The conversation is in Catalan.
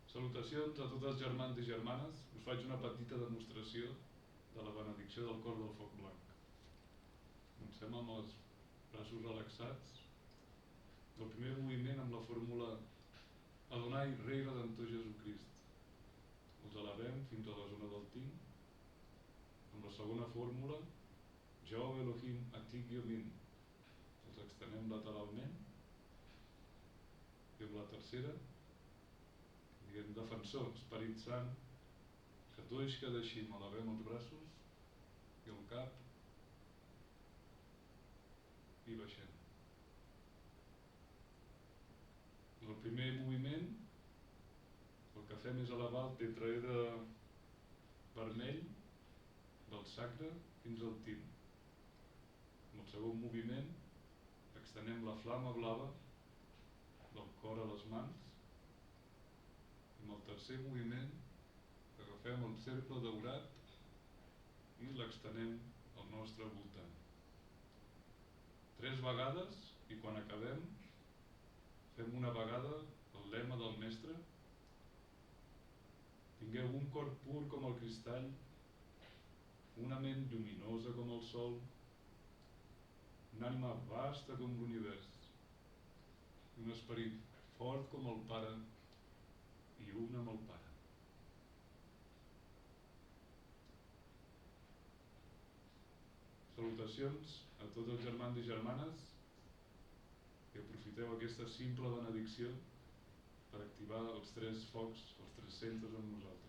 Salutacions a tots els germans i germanes. Us faig una petita demostració de la benedicció del cor del foc blanc. Comencem amb els braços relaxats. El primer moviment amb la fórmula Adonai, Rei Redentor Jesucrist. Els elevem fins a la zona del tim. Amb la segona fórmula, Jehovà Elohim Atik Yomin. Els extenem lateralment. I amb la tercera, diguem, defensor, Esperit Sant, Kadosh Kadashim, elevem els braços i el cap i baixem. En el primer moviment, el que fem és elevar el tetraedre vermell del sacre fins al tim. En el segon moviment, extenem la flama blava del cor a les mans. I en el tercer moviment, agafem el cercle daurat i l'extenem al nostre voltant. 3 vegades, i quan acabem, fem una vegada el lema del mestre. Tingueu un cor pur com el cristall, una ment lluminosa com el sol, una ànima vasta com l'univers, un esperit fort com el Pare i un amb el Pare. Salutacions a tots els germans i germanes que aprofiteu aquesta simple benedicció per activar els 3 focs, els 3 centres en nosaltres.